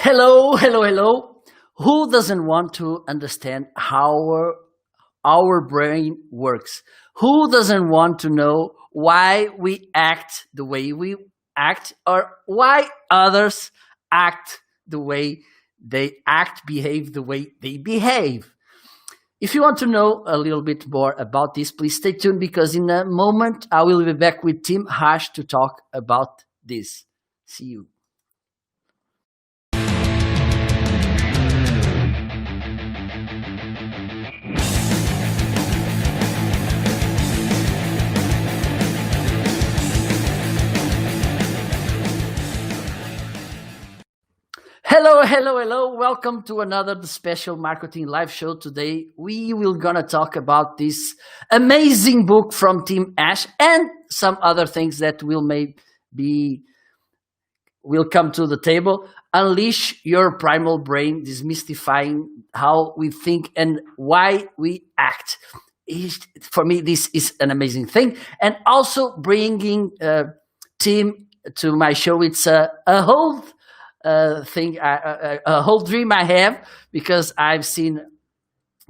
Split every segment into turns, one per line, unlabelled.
Hello, hello, hello. Who doesn't want to understand how our brain works? Who doesn't want to know why we act the way we act or why others act the way they act, behave the way they behave? If you want to know a little bit more about this, please stay tuned because in a moment I will be back with Tim Hash to talk about this. See you. Hello, hello, hello. Welcome to another special marketing live show. Today we will gonna talk about this amazing book from Tim Ash and some other things that will come to the table. Unleash your primal brain, demystifying how we think and why we act. For me, this is an amazing thing. And also bringing Tim to my show. It's a whole thing, a whole dream I have, because I've seen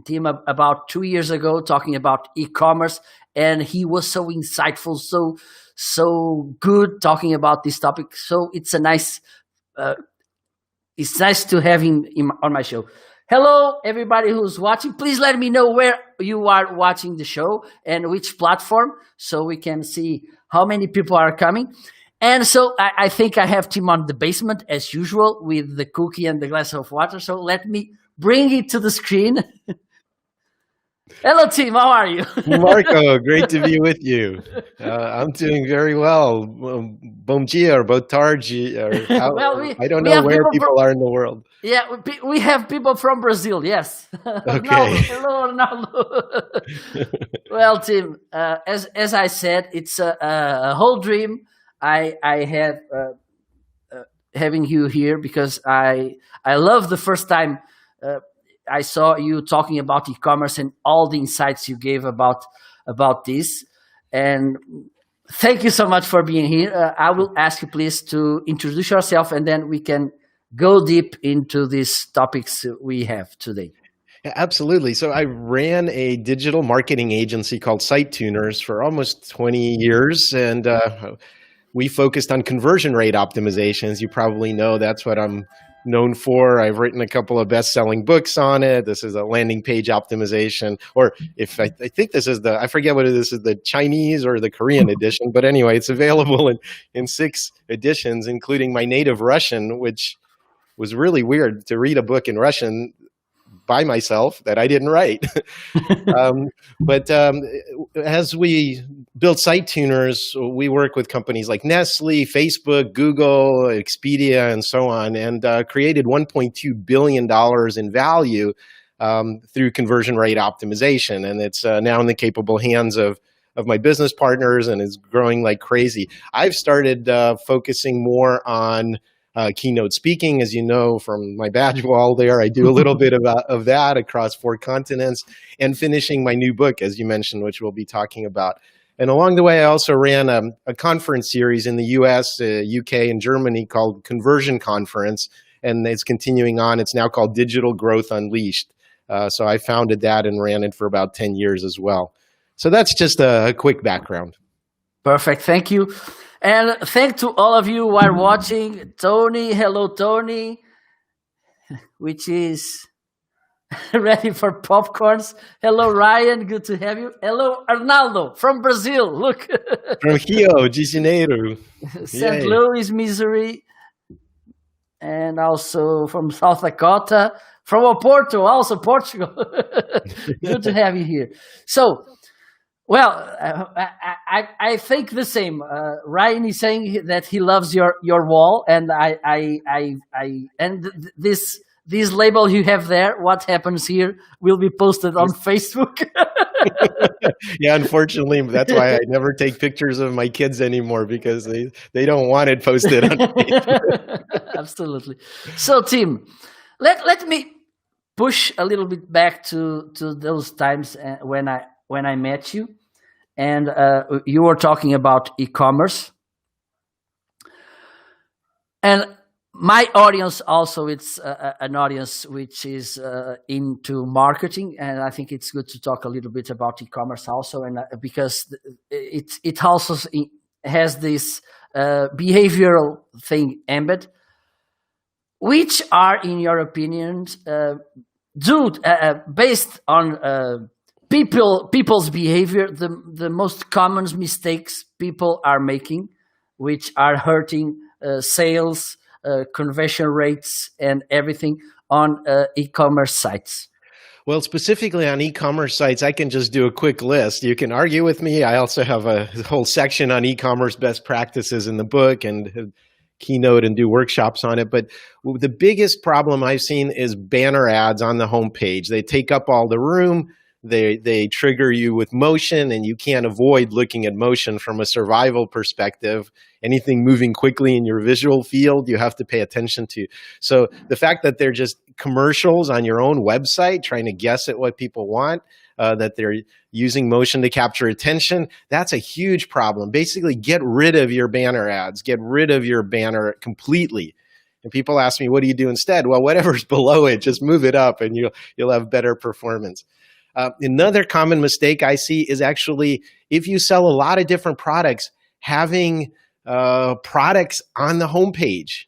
Tim about 2 years ago talking about e-commerce, and he was so insightful, so good talking about this topic. So it's nice to have him on my show. Hello, everybody who's watching. Please let me know where you are watching the show and which platform, so we can see how many people are coming. And so I think I have Tim on the basement as usual with the cookie and the glass of water. So let me bring it to the screen. Hello, Tim. How are you?
Marco, great to be with you. I'm doing very well. Bom dia or boa tarde. I don't know where people are in the world.
Yeah, we have people from Brazil, yes.
Okay.
Hello, Ronaldo. Well, Tim, as I said, it's a whole dream. I have having you here because I love the first time I saw you talking about e-commerce and all the insights you gave about this. And thank you so much for being here. I will ask you please to introduce yourself, and then we can go deep into these topics we have today.
Yeah, absolutely. So I ran a digital marketing agency called Site Tuners for almost 20 years, and we focused on conversion rate optimizations. You probably know that's what I'm known for. I've written a couple of best-selling books on it. This is a landing page optimization, or if I think this is I forget what this is, the Chinese or the Korean edition. But anyway, it's available in 6 editions, including my native Russian, which was really weird to read a book in Russian by myself that I didn't write. But as we built Site Tuners, we work with companies like Nestle, Facebook, Google, Expedia, and so on, and created $1.2 billion in value through conversion rate optimization. And it's now in the capable hands of my business partners and is growing like crazy. I've started focusing more on keynote speaking. As you know from my badge wall there, I do a little bit of that across 4 continents, and finishing my new book, as you mentioned, which we'll be talking about. And along the way, I also ran a conference series in the US, UK, and Germany called Conversion Conference, and it's continuing on. It's now called Digital Growth Unleashed. So I founded that and ran it for about 10 years as well. So that's just a quick background.
Perfect. Thank you. And thank to all of you who are watching. Tony, hello, Tony, which is ready for popcorns. Hello, Ryan, good to have you. Hello, Arnaldo from Brazil. Look.
From Rio de Janeiro.
St. Louis, Missouri. And also from South Dakota. From Oporto, also Portugal. Good to have you here. So, well, I think the same. Ryan is saying that he loves your wall, and this label you have there, what happens here, will be posted on Facebook.
Yeah, unfortunately, that's why I never take pictures of my kids anymore, because they don't want it posted on Facebook.
Absolutely. So, Tim, let me push a little bit back to those times when I met you, and you were talking about e-commerce. And my audience also, it's an audience which is into marketing, and I think it's good to talk a little bit about e-commerce also, and because it also has this behavioral thing embedded. Which are, in your opinion, based on people's behavior, the most common mistakes people are making, which are hurting sales, conversion rates, and everything on e-commerce sites?
Well, specifically on e-commerce sites, I can just do a quick list. You can argue with me. I also have a whole section on e-commerce best practices in the book and keynote and do workshops on it. But the biggest problem I've seen is banner ads on the homepage. They take up all the room. They trigger you with motion, and you can't avoid looking at motion from a survival perspective. Anything moving quickly in your visual field, you have to pay attention to. So the fact that they're just commercials on your own website, trying to guess at what people want, that they're using motion to capture attention, that's a huge problem. Basically, get rid of your banner ads. Get rid of your banner completely. And people ask me, what do you do instead? Well, whatever's below it, just move it up and you'll have better performance. Another common mistake I see is actually, if you sell a lot of different products, having products on the homepage.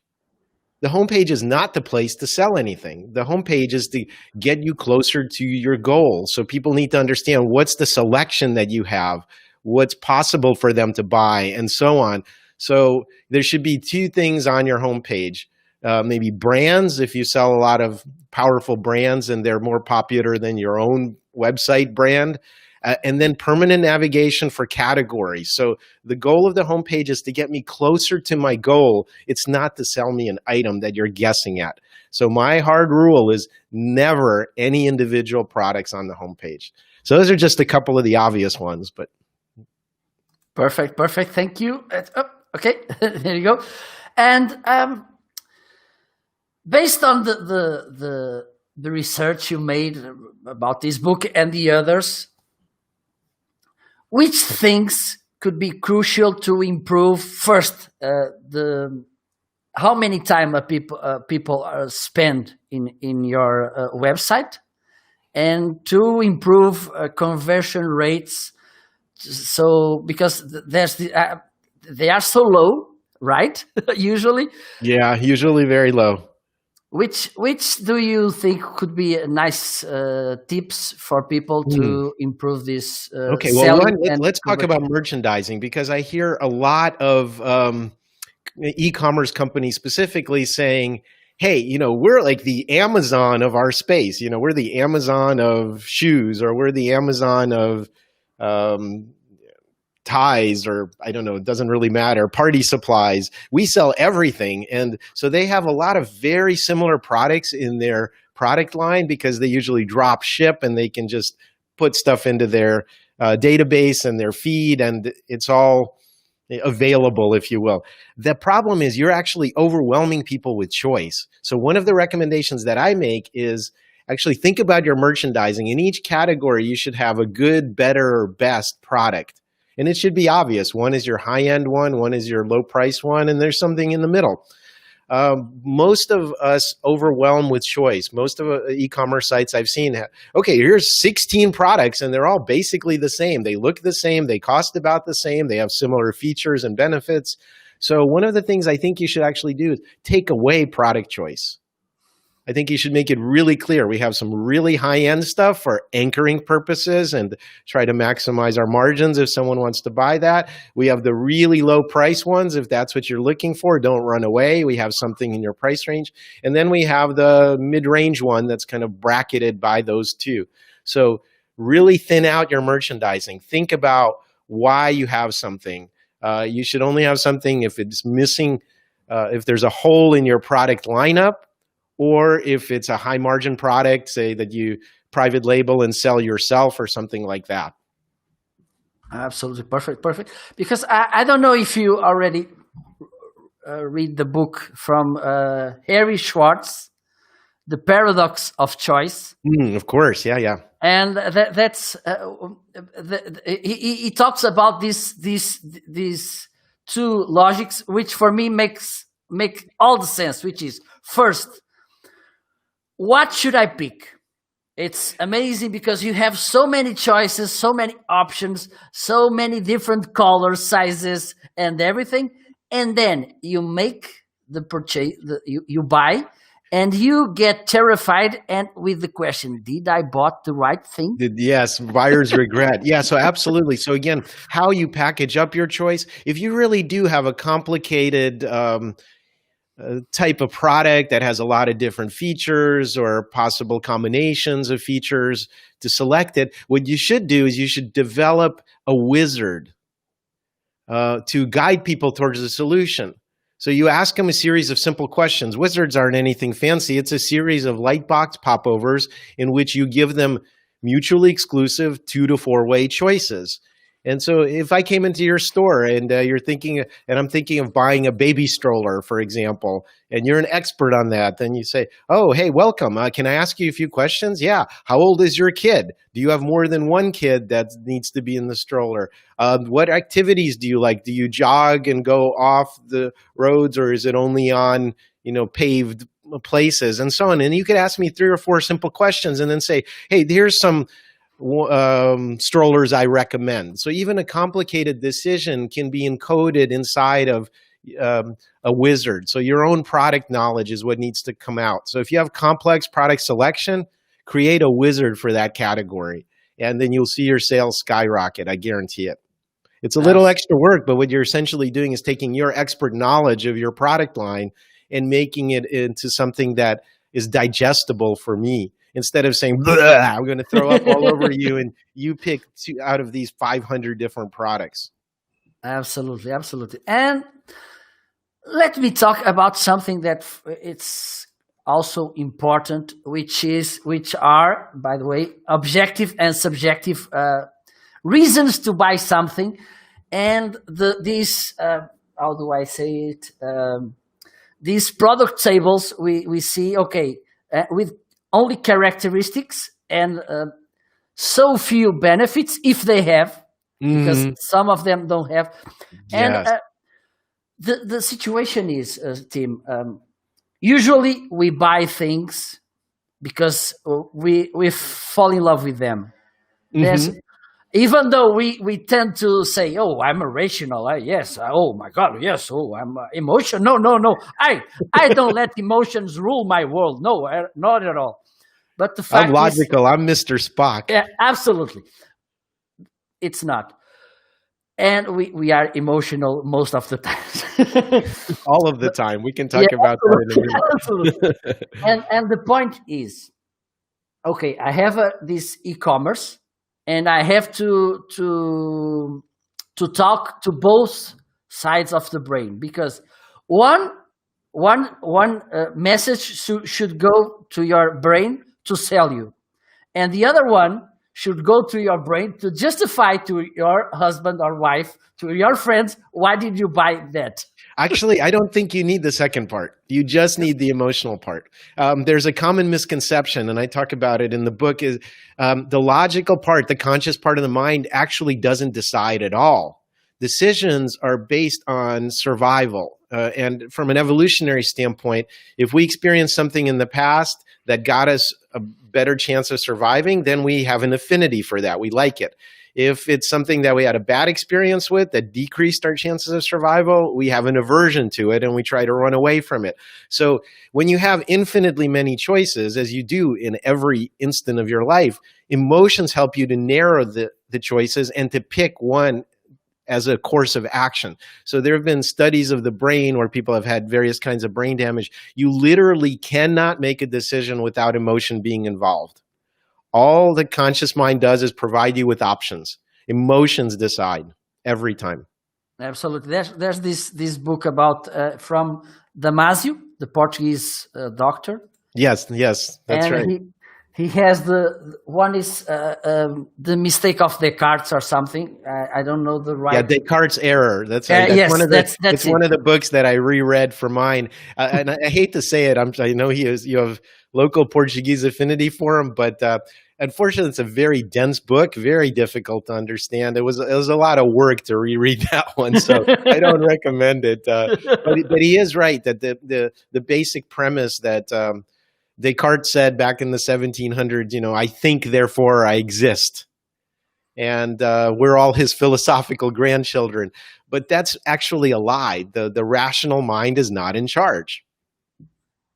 The homepage is not the place to sell anything. The homepage is to get you closer to your goal. So people need to understand what's the selection that you have, what's possible for them to buy, and so on. So there should be two things on your homepage. Maybe brands, if you sell a lot of powerful brands and they're more popular than your own website brand, and then permanent navigation for categories. So the goal of the homepage is to get me closer to my goal. It's not to sell me an item that you're guessing at. So my hard rule is never any individual products on the homepage. So those are just a couple of the obvious ones, but.
Perfect. Thank you. Okay, there you go. And based on the research you made about this book and the others, which things could be crucial to improve? First, how many time people spend in your website, and to improve conversion rates. So because they are so low, right? Usually.
Yeah, usually very low.
Which do you think could be nice tips for people to improve this?
Okay, well, let's talk about merchandising, because I hear a lot of e-commerce companies specifically saying, hey, we're like the Amazon of our space. We're the Amazon of shoes, or we're the Amazon of ties, or I don't know, it doesn't really matter, party supplies. We sell everything. And so they have a lot of very similar products in their product line, because they usually drop ship and they can just put stuff into their database and their feed, and it's all available, if you will. The problem is you're actually overwhelming people with choice. So one of the recommendations that I make is actually think about your merchandising. In each category, you should have a good, better, or best product. And it should be obvious. One is your high-end one is your low-price one, and there's something in the middle. Most of us overwhelm with choice. Most of e-commerce sites I've seen have, okay, here's 16 products, and they're all basically the same. They look the same. They cost about the same. They have similar features and benefits. So one of the things I think you should actually do is take away product choice. I think you should make it really clear. We have some really high-end stuff for anchoring purposes and try to maximize our margins if someone wants to buy that. We have the really low price ones. If that's what you're looking for, don't run away. We have something in your price range. And then we have the mid-range one that's kind of bracketed by those two. So really thin out your merchandising. Think about why you have something. You should only have something if it's missing, if there's a hole in your product lineup, or if it's a high margin product, say that you private label and sell yourself or something like that.
Absolutely. Perfect. Because I don't know if you already read the book from Harry Schwartz, The Paradox of Choice.
Of course. Yeah.
And that's he talks about these two logics, which for me makes make all the sense, which is first, what should I pick? It's amazing because you have so many choices, so many options, so many different colors, sizes, and everything. And then you make the purchase, you buy, and you get terrified and with the question, did I bought the right thing?
Yes, buyer's regret. Yeah, so absolutely. So again, how you package up your choice. If you really do have a complicated type of product that has a lot of different features or possible combinations of features to select it, what you should do is you should develop a wizard to guide people towards the solution. So you ask them a series of simple questions. Wizards aren't anything fancy. It's a series of light box popovers in which you give them mutually exclusive 2 to 4-way choices. And so if I came into your store and you're thinking, and I'm thinking of buying a baby stroller, for example, and you're an expert on that, then you say, oh, hey, welcome. Can I ask you a few questions? Yeah. How old is your kid? Do you have more than one kid that needs to be in the stroller? What activities do you like? Do you jog and go off the roads, or is it only on, paved places, and so on? And you could ask me 3 or 4 simple questions and then say, hey, here's some strollers I recommend. So even a complicated decision can be encoded inside of a wizard. So your own product knowledge is what needs to come out. So if you have complex product selection, create a wizard for that category, and then you'll see your sales skyrocket. I guarantee it. It's a little extra work, but what you're essentially doing is taking your expert knowledge of your product line and making it into something that is digestible for me. Instead of saying, I'm going to throw up all over you, and you pick 2 out of these 500 different products.
Absolutely, absolutely. And let me talk about something that it's also important, which are, by the way, objective and subjective reasons to buy something. And these, how do I say it? These product tables, we see, okay, with only characteristics and so few benefits, if they have, because some of them don't have. And
Yes.
the situation is, Tim, usually we buy things because we fall in love with them. There's, even though we tend to say, oh, I'm irrational. Yes. Oh my God. Yes. Oh, I'm emotional. No. I don't let emotions rule my world. No, not at all. But the fact
I'm logical. I'm Mr. Spock.
yeah, absolutely. It's not. And we are emotional most of the time.
All of the time. We can talk about that in a minute.
Absolutely. And the point is, okay, I have this e-commerce, and I have to talk to both sides of the brain, because one message should go to your brain to sell you, and the other one should go to your brain to justify to your husband or wife, to your friends, why did you buy that?
Actually, I don't think you need the second part. You just need the emotional part. There's a common misconception, and I talk about it in the book, is the logical part, the conscious part of the mind actually doesn't decide at all. Decisions are based on survival. And from an evolutionary standpoint, if we experience something in the past that got us a better chance of surviving, then we have an affinity for that. We like it. If it's something that we had a bad experience with that decreased our chances of survival, we have an aversion to it and we try to run away from it. So when you have infinitely many choices, as you do in every instant of your life, emotions help you to narrow the choices and to pick one as a course of action. So there have been studies of the brain where people have had various kinds of brain damage. You literally cannot make a decision without emotion being involved. All the conscious mind does is provide you with options. Emotions decide every time.
Absolutely. There's this book about from Damasio, the Portuguese doctor.
Yes, that's
and
right.
He has the mistake of Descartes or something. I don't know the right.
Yeah, Descartes' error. That's right.
Yes,
it's one of the books that I reread for mine. And I hate to say it. I know you have local Portuguese affinity for him, but unfortunately, it's a very dense book, very difficult to understand. It was a lot of work to reread that one, so I don't recommend it. But he is right that the basic premise that Descartes said back in the 1700s, I think, therefore I exist. And we're all his philosophical grandchildren. But that's actually a lie. The rational mind is not in charge.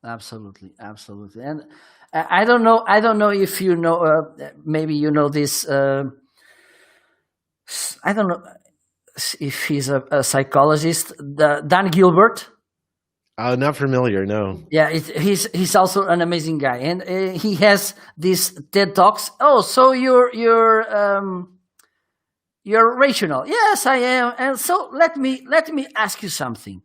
Absolutely, absolutely. And I don't know if you know, maybe you know this. I don't know if he's a psychologist, Dan Gilbert.
Not familiar, no.
Yeah, he's also an amazing guy, and he has these TED Talks. Oh, so you're rational? Yes, I am. And so let me ask you something.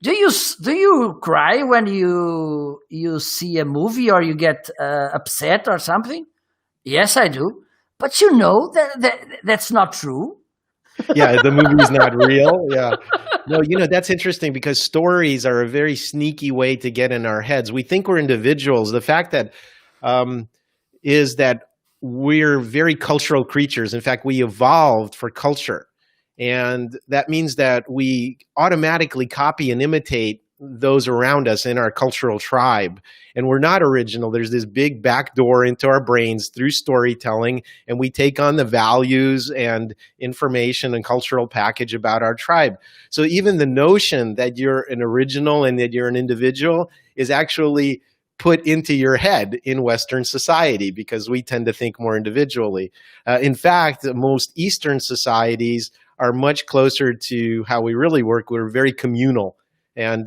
Do you cry when you see a movie or you get upset or something? Yes, I do. But you know that's not true.
Yeah, the movie's not real. Yeah. No, that's interesting because stories are a very sneaky way to get in our heads. We think we're individuals. The fact that is that we're very cultural creatures. In fact, we evolved for culture. And that means that we automatically copy and imitate those around us in our cultural tribe. And we're not original. There's this big back door into our brains through storytelling, and we take on the values and information and cultural package about our tribe. So even the notion that you're an original and that you're an individual is actually put into your head in Western society because we tend to think more individually. In fact, most Eastern societies are much closer to how we really work. We're very communal. And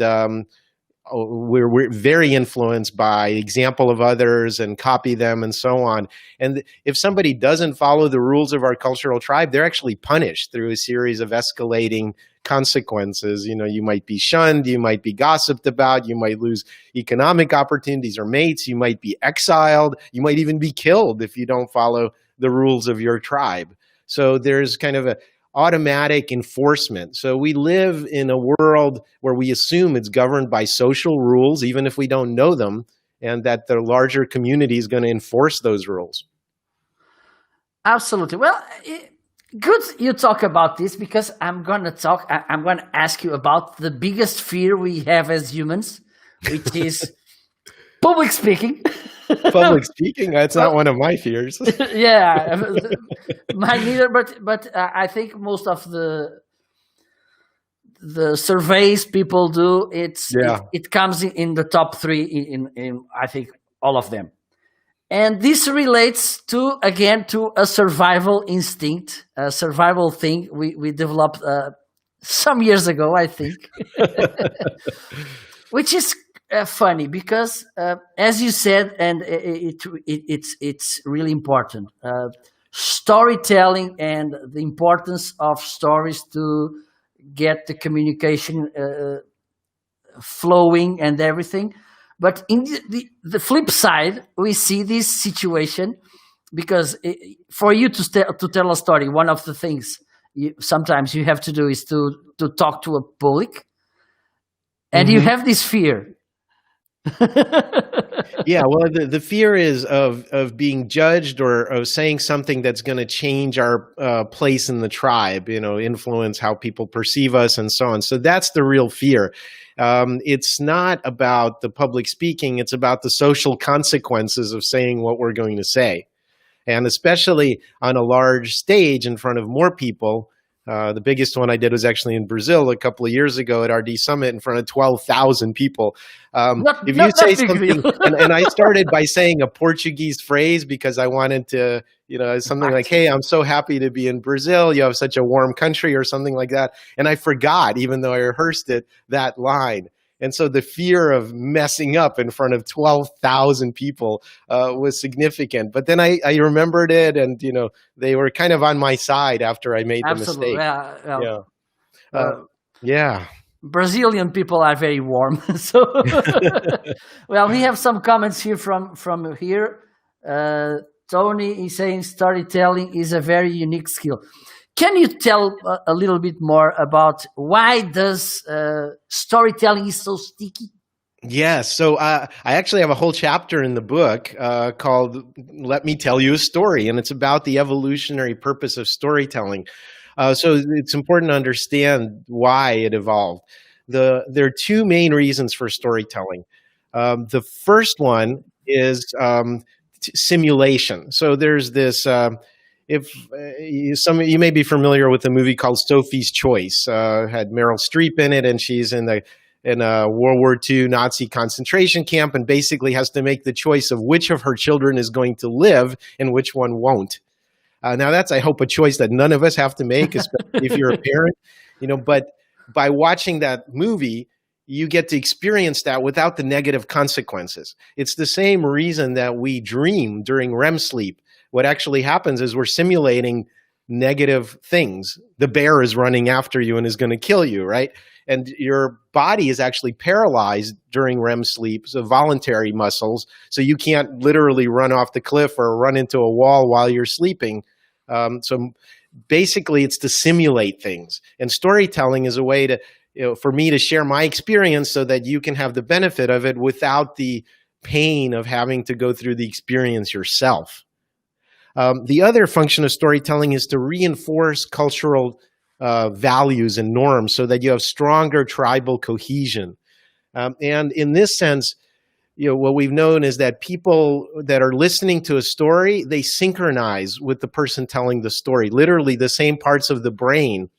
we're very influenced by example of others and copy them and so on. And if somebody doesn't follow the rules of our cultural tribe, they're actually punished through a series of escalating consequences. You might be shunned, you might be gossiped about, you might lose economic opportunities or mates, you might be exiled, you might even be killed if you don't follow the rules of your tribe. So there's kind of a automatic enforcement. So we live in a world where we assume it's governed by social rules, even if we don't know them, and that the larger community is going to enforce those rules.
Absolutely. Well, good you talk about this because I'm going to ask you about the biggest fear we have as humans, which is public speaking.
Public speaking? That's not one of my fears.
Yeah, mine neither. But I think most of the surveys people do, it comes in the top three in I think all of them, and this relates to a survival instinct, a survival thing we developed some years ago, I think, which is funny because, as you said, and it's really important. Storytelling and the importance of stories to get the communication flowing and everything. But in the flip side, we see this situation because for you to tell a story, one of the things sometimes you have to do is to talk to a public, and you have this fear.
Yeah, well, the fear is of being judged or of saying something that's going to change our place in the tribe, influence how people perceive us and so on. So that's the real fear. It's not about the public speaking. It's about the social consequences of saying what we're going to say. And especially on a large stage in front of more people. The biggest one I did was actually in Brazil a couple of years ago at RD Summit in front of 12,000 people. If you say something, and I started by saying a Portuguese phrase because I wanted to, something like, hey, I'm so happy to be in Brazil. You have such a warm country or something like that. And I forgot, even though I rehearsed it, that line. And so the fear of messing up in front of 12,000 people was significant. But then I remembered it, and they were kind of on my side after I made the mistake. Yeah.
Brazilian people are very warm. So, well, we have some comments here from here. Tony is saying storytelling is a very unique skill. Can you tell a little bit more about why does storytelling is so sticky?
Yes. So I actually have a whole chapter in the book called "Let Me Tell You a Story," and it's about the evolutionary purpose of storytelling. So it's important to understand why it evolved. There are two main reasons for storytelling. The first one is simulation. So there's this. If some of you may be familiar with a movie called Sophie's Choice, had Meryl Streep in it, and she's in a World War II Nazi concentration camp, and basically has to make the choice of which of her children is going to live and which one won't. Now that's, I hope, a choice that none of us have to make, especially if you're a parent, but by watching that movie, you get to experience that without the negative consequences. It's the same reason that we dream during REM sleep. What actually happens is we're simulating negative things. The bear is running after you and is going to kill you, right? And your body is actually paralyzed during REM sleep, so voluntary muscles, so you can't literally run off the cliff or run into a wall while you're sleeping. So basically, it's to simulate things. And storytelling is a way to, for me to share my experience so that you can have the benefit of it without the pain of having to go through the experience yourself. The other function of storytelling is to reinforce cultural values and norms so that you have stronger tribal cohesion. And in this sense, what we've known is that people that are listening to a story, they synchronize with the person telling the story. Literally, the same parts of the brain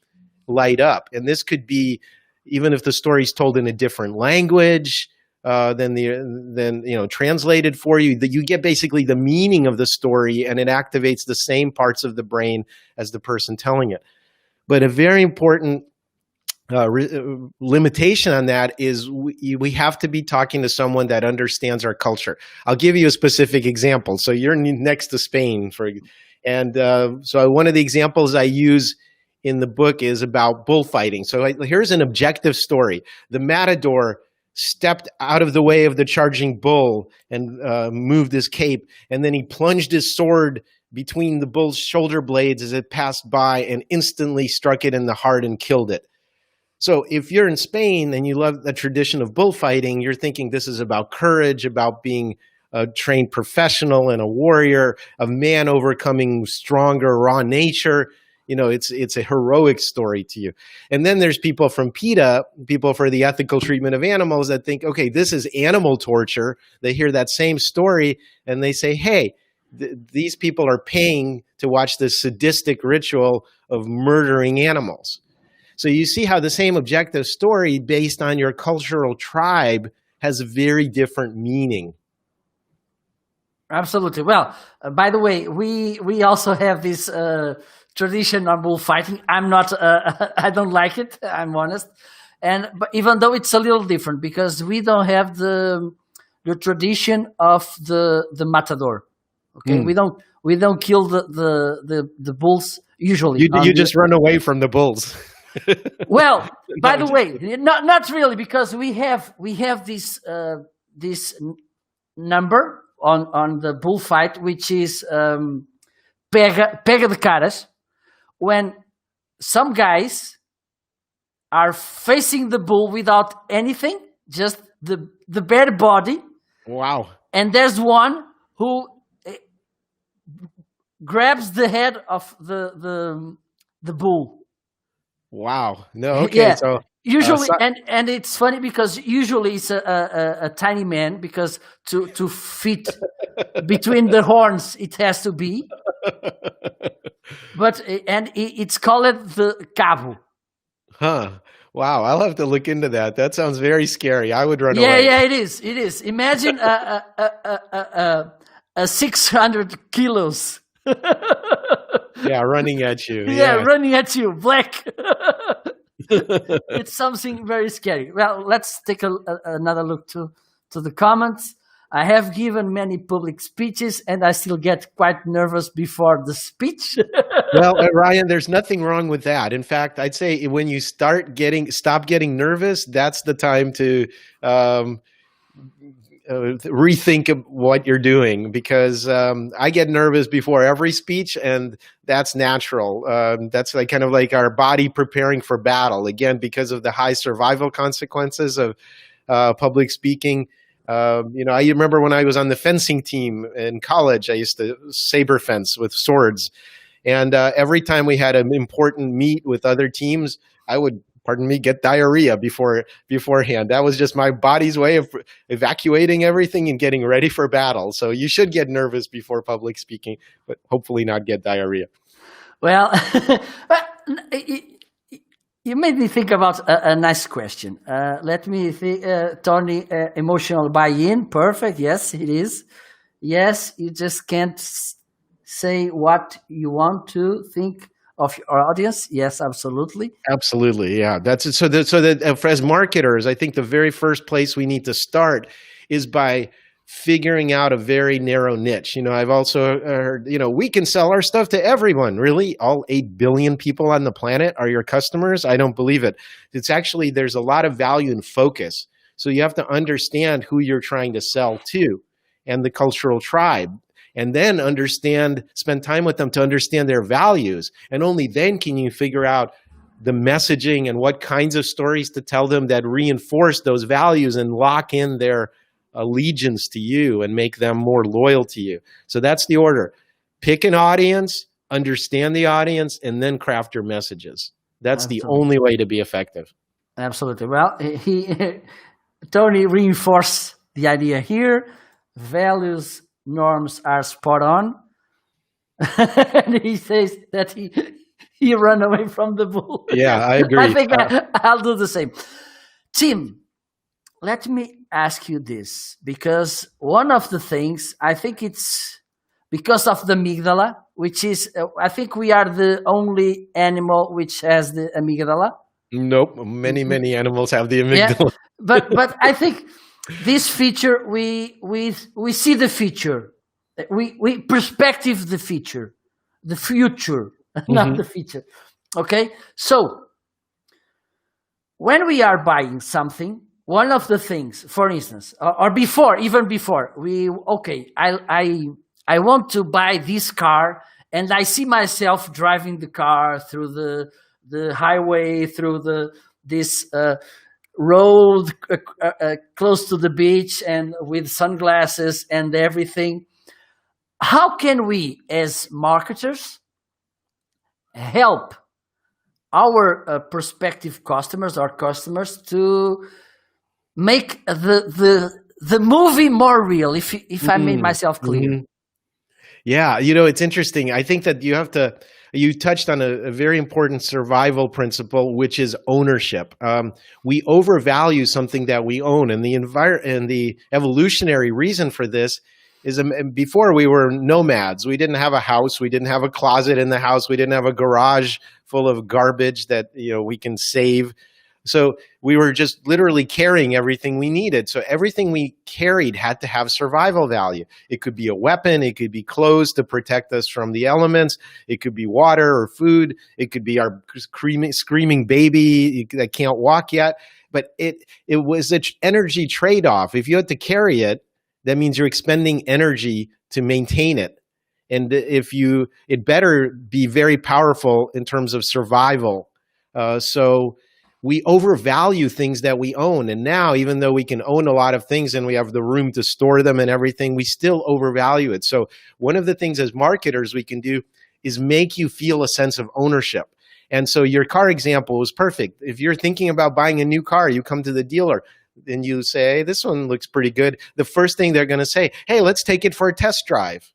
light up. And this could be even if the story is told in a different language than translated for you, that you get basically the meaning of the story, and it activates the same parts of the brain as the person telling it. But a very important limitation on that is we have to be talking to someone that understands our culture. I'll give you a specific example. So you're next to Spain, so one of the examples I use in the book is about bullfighting. So here's an objective story. The matador stepped out of the way of the charging bull and moved his cape, and then he plunged his sword between the bull's shoulder blades as it passed by and instantly struck it in the heart and killed it. So if you're in Spain and you love the tradition of bullfighting, you're thinking this is about courage, about being a trained professional and a warrior, a man overcoming stronger raw nature. It's a heroic story to you. And then there's people from PETA, people for the ethical treatment of animals, that think, okay, this is animal torture. They hear that same story and they say, hey, these people are paying to watch this sadistic ritual of murdering animals. So you see how the same objective story based on your cultural tribe has a very different meaning.
Absolutely. Well, by the way, we also have this tradition of bullfighting. I'm not, I don't like it, I'm honest. But even though it's a little different, because we don't have the tradition of the matador. Okay, we don't kill the bulls usually.
You just run away from the bulls.
Well, by the way, not really, because we have this number on the bullfight, which is pega de caras, when some guys are facing the bull without anything, just the bare body.
Wow!
And there's one who grabs the head of the bull.
Wow. No, okay.
Yeah.
So
usually, and it's funny because usually it's a tiny man, because to fit between the horns it has to be. But it's called the cabo.
Huh. Wow. I'll have to look into that. That sounds very scary. I would run away.
Yeah, it is. It is. Imagine a 600 kilos.
Yeah, running at you.
Yeah, running at you, black. It's something very scary. Well, let's take another look to the comments. I have given many public speeches, and I still get quite nervous before the speech.
Well, Ryan, there's nothing wrong with that. In fact, I'd say when you stop getting nervous, that's the time to rethink of what you're doing, because I get nervous before every speech, and that's natural. That's kind of like our body preparing for battle, again, because of the high survival consequences of public speaking. I remember when I was on the fencing team in college, I used to saber fence with swords. And every time we had an important meet with other teams, I would, pardon me, get diarrhea beforehand. That was just my body's way of evacuating everything and getting ready for battle. So you should get nervous before public speaking, but hopefully not get diarrhea.
Well, but you made me think about a nice question. Let me think, Tony, emotional buy-in. Perfect. Yes, it is. Yes, you just can't say what you want to think of your audience. Yes, absolutely.
Absolutely. Yeah. That's it. So that as marketers, I think the very first place we need to start is by figuring out a very narrow niche. I've also heard, we can sell our stuff to everyone. Really? All 8 billion people on the planet are your customers? I don't believe it. It's actually, there's a lot of value in focus. So you have to understand who you're trying to sell to and the cultural tribe. And then spend time with them to understand their values. And only then can you figure out the messaging and what kinds of stories to tell them that reinforce those values and lock in their allegiance to you and make them more loyal to you. So that's the order. Pick an audience, understand the audience, and then craft your messages. That's the only way to be effective.
Absolutely. Well, Tony reinforced the idea here. Values, norms are spot on. And he says that he ran away from the bull.
Yeah, I agree.
I think I'll do the same. Tim, let me ask you this, because one of the things, I think it's because of the amygdala, which is, I think we are the only animal which has the amygdala.
Nope. Many animals have the amygdala.
Yeah, but I think this feature, we see the future. We perspective the future, not the feature. Okay? So, when we are buying something, one of the things, for instance, or even before, I want to buy this car, and I see myself driving the car through the highway, through this road close to the beach, and with sunglasses and everything. How can we, as marketers, help our prospective customers or customers to make the movie more real, if I made myself clear?
Mm-hmm. Yeah, it's interesting. I think that you touched on a very important survival principle, which is ownership. We overvalue something that we own, and the evolutionary reason for this is before we were nomads. We didn't have a house. We didn't have a closet in the house. We didn't have a garage full of garbage that we can save. So we were just literally carrying everything we needed. So everything we carried had to have survival value. It could be a weapon. It could be clothes to protect us from the elements. It could be water or food. It could be our screaming baby that can't walk yet. But it was an energy trade-off. If you had to carry it, that means you're expending energy to maintain it. And it better be very powerful in terms of survival. So we overvalue things that we own. And now, even though we can own a lot of things and we have the room to store them and everything, we still overvalue it. So one of the things as marketers we can do is make you feel a sense of ownership. And so your car example was perfect. If you're thinking about buying a new car, you come to the dealer and you say, hey, this one looks pretty good. The first thing they're going to say, hey, let's take it for a test drive.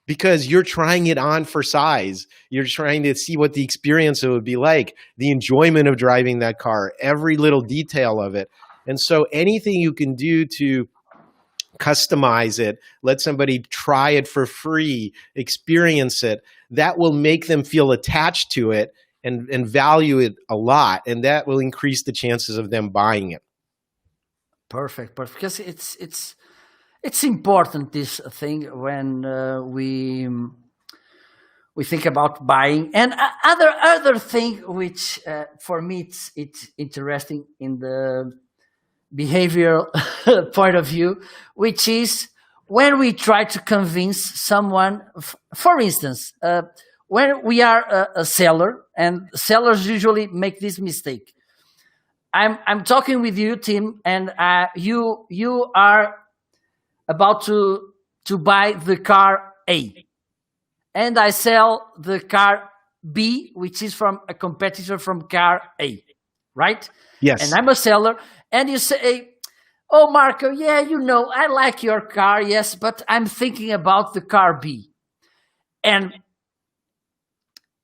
Because you're trying it on for size. You're trying to see what the experience it would be like, the enjoyment of driving that car, every little detail of it. And so anything you can do to customize it, let somebody try it for free, experience it, that will make them feel attached to it and value it a lot. And that will increase the chances of them buying it.
Perfect. Because it's important, this thing, when we think about buying. And other thing which for me it's interesting in the behavioral point of view, which is when we try to convince someone. For instance, when we are a seller, and sellers usually make this mistake. I'm talking with you, Tim, and you are about to buy the car A, and I sell the car B, which is from a competitor from car A, right?
Yes.
And I'm a seller, and you say, "Oh, Marco, yeah, I like your car, yes, but I'm thinking about the car B." And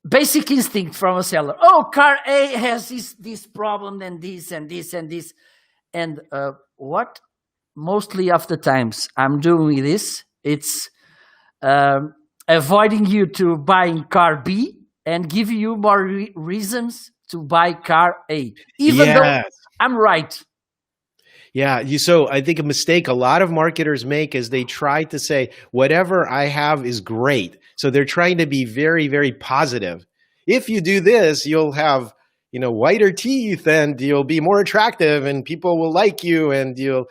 basic instinct from a seller. Oh, car A has this problem and this and this and this. And what mostly of the times I'm doing this, it's avoiding you to buying car B and give you more reasons to buy car A, even though I'm right.
Yeah. So I think a mistake a lot of marketers make is they try to say, whatever I have is great. So they're trying to be very, very positive. If you do this, you'll have, whiter teeth, and you'll be more attractive, and people will like you, and you'll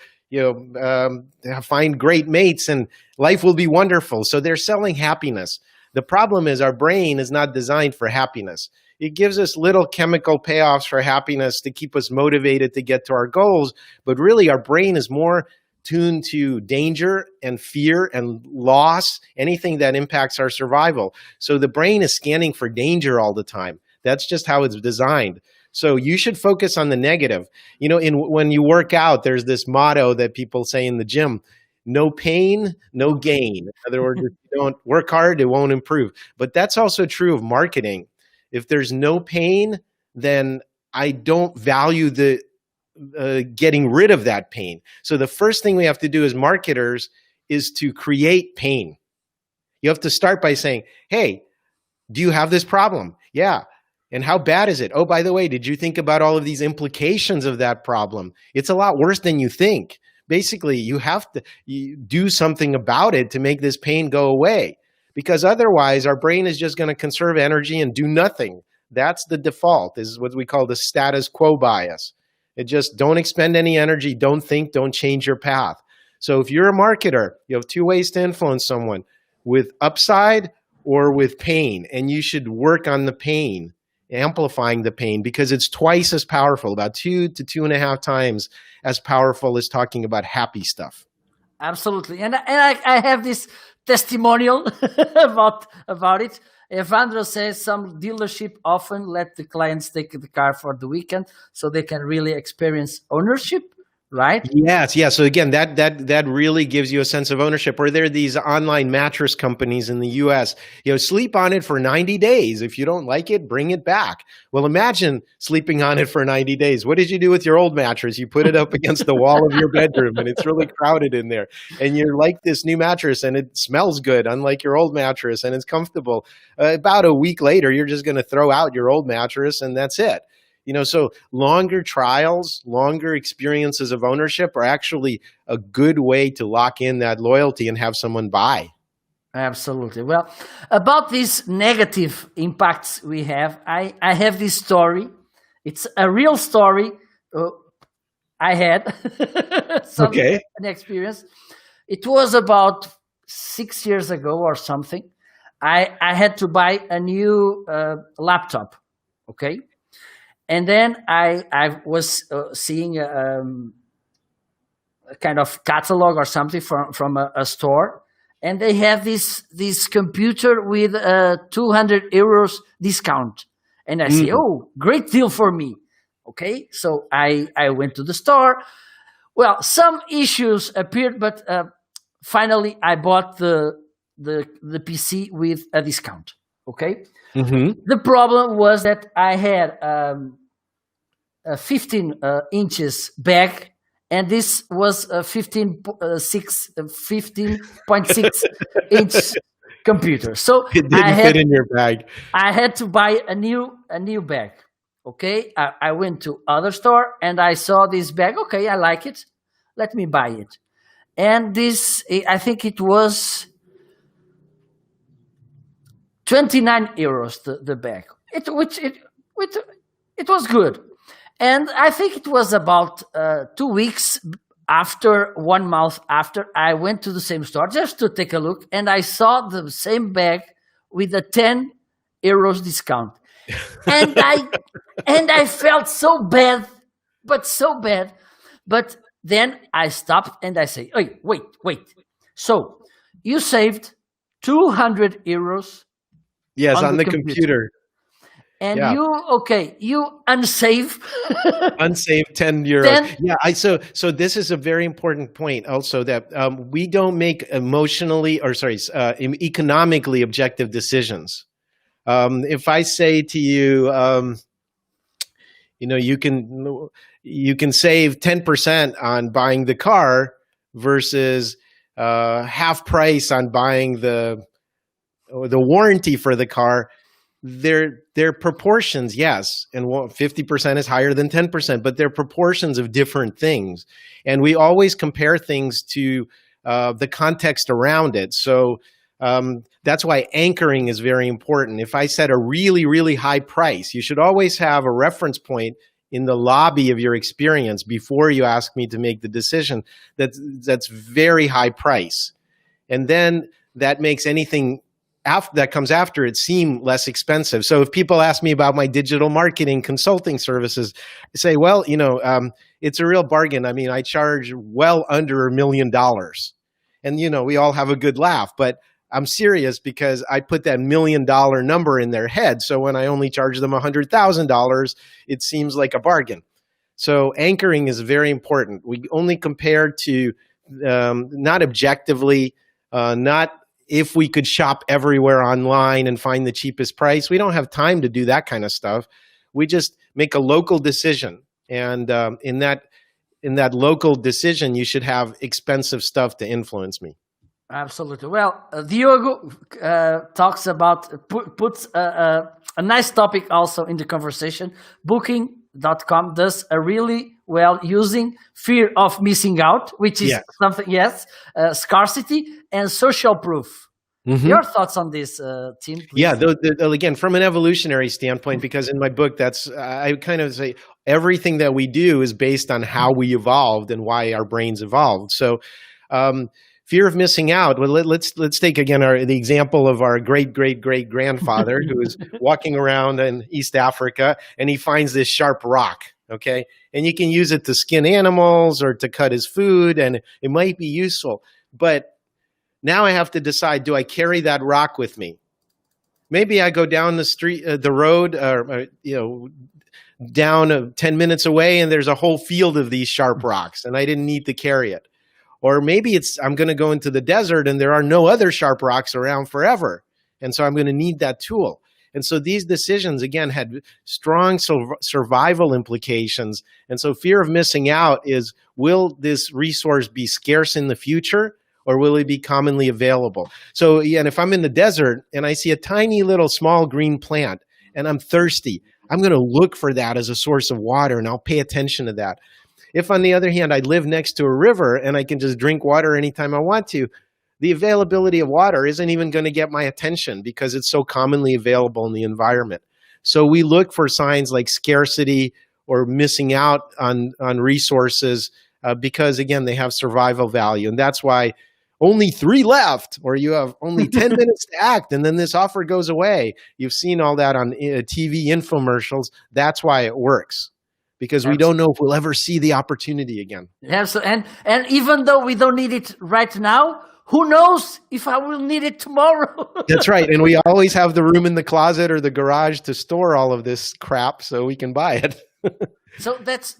find great mates, and life will be wonderful. So they're selling happiness. The problem is our brain is not designed for happiness. It gives us little chemical payoffs for happiness to keep us motivated to get to our goals. But really, our brain is more tuned to danger and fear and loss, anything that impacts our survival. So the brain is scanning for danger all the time. That's just how it's designed. So you should focus on the negative. When you work out, there's this motto that people say in the gym: no pain, no gain. In other words, if you don't work hard, it won't improve. But that's also true of marketing. If there's no pain, then I don't value the getting rid of that pain. So the first thing we have to do as marketers is to create pain. You have to start by saying, hey, do you have this problem? Yeah. And how bad is it? Oh, by the way, did you think about all of these implications of that problem? It's a lot worse than you think. Basically, you have to do something about it to make this pain go away, because otherwise our brain is just going to conserve energy and do nothing. That's the default. This is what we call the status quo bias. It just don't expend any energy, don't think, don't change your path. So if you're a marketer, you have two ways to influence someone: with upside or with pain. And you should work on the pain, amplifying the pain, because it's twice as powerful, about 2 to 2.5 times as powerful as talking about happy stuff.
Absolutely. And I have this testimonial about it. Evandro says some dealership often let the clients take the car for the weekend so they can really experience ownership, right?
Yes. Yeah. So again, that really gives you a sense of ownership. Or there are these online mattress companies in the US, sleep on it for 90 days. If you don't like it, bring it back. Well, imagine sleeping on it for 90 days. What did you do with your old mattress? You put it up against the wall of your bedroom, and it's really crowded in there. And you like this new mattress, and it smells good, unlike your old mattress, and it's comfortable. About a week later, you're just going to throw out your old mattress, and that's it. So longer trials, longer experiences of ownership are actually a good way to lock in that loyalty and have someone buy.
Absolutely. Well, about these negative impacts we have, I have this story. It's a real story. I had an experience. It was about 6 years ago or something. I had to buy a new laptop. Okay. And then I was seeing a kind of catalog or something from a store, and they have this computer with a 200 euros discount. And I say, oh, great deal for me. Okay, so I went to the store. Well, some issues appeared, but finally I bought the PC with a discount. Okay.
Mm-hmm.
The problem was that I had a 15 inches bag, and this was a 15.6 inch computer. So
it didn't fit in your bag.
I had to buy a new bag. Okay, I went to other store and I saw this bag. Okay, I like it. Let me buy it. And this, I think it was 29 euros the bag. It was good. And I think it was about 2 weeks after, 1 month after, I went to the same store just to take a look, and I saw the same bag with a 10 euros discount. And I felt so bad but so bad. But then I stopped and I say, "Hey, wait. So you saved 200 euros
Yes,
on
on
the
the
computer,
computer.
and
Yeah.
you unsave
Unsaved 10 euros.
10.
Yeah, so this is a very important point also that we don't make economically objective decisions. If I say to you, you know, you can save 10% on buying the car versus half price on buying the warranty for the car, they're proportions, yes, and 50% is higher than 10%, but they're proportions of different things, and we always compare things to the context around it. So that's why anchoring is very important. If I set a really, really high price, you should always have a reference point in the lobby of your experience before you ask me to make the decision that's very high price, and then that makes anything that comes after it seem less expensive. So if people ask me about my digital marketing consulting services, I say, well, it's a real bargain. I mean, I charge well under $1 million, and we all have a good laugh, but I'm serious because I put that $1 million number in their head. So when I only charge them $100,000, it seems like a bargain. So anchoring is very important. We only compare to not objectively, not if we could shop everywhere online and find the cheapest price. We don't have time to do that kind of stuff. We just make a local decision. And in that local decision, you should have expensive stuff to influence me.
Absolutely. Well, Diogo talks about, puts a nice topic also in the conversation. Booking.com does a really well using fear of missing out, which is something, scarcity and social proof. Mm-hmm. Your thoughts on this, Tim? Please?
Yeah, again, from an evolutionary standpoint, because in my book, I kind of say everything that we do is based on how we evolved and why our brains evolved. So fear of missing out. Well, let's take again the example of our great grandfather who is walking around in East Africa and he finds this sharp rock. Okay, and you can use it to skin animals or to cut his food, and it might be useful. But now I have to decide: do I carry that rock with me? Maybe I go down the street, the road, down 10 minutes away, and there's a whole field of these sharp rocks, and I didn't need to carry it. Or maybe I'm going to go into the desert and there are no other sharp rocks around forever. And so I'm going to need that tool. And so these decisions, again, had strong survival implications. And so fear of missing out is, will this resource be scarce in the future or will it be commonly available? So, and if I'm in the desert and I see a tiny little small green plant and I'm thirsty, I'm going to look for that as a source of water and I'll pay attention to that. If, on the other hand, I live next to a river and I can just drink water anytime I want to, the availability of water isn't even going to get my attention because it's so commonly available in the environment. So we look for signs like scarcity or missing out on resources because, again, they have survival value. And that's why only 3 left, or you have only 10 minutes to act, and then this offer goes away. You've seen all that on TV infomercials. That's why it works. Because we don't know if we'll ever see the opportunity again.
Yeah, so, and even though we don't need it right now, who knows if I will need it tomorrow?
That's right. And we always have the room in the closet or the garage to store all of this crap so we can buy it.
So does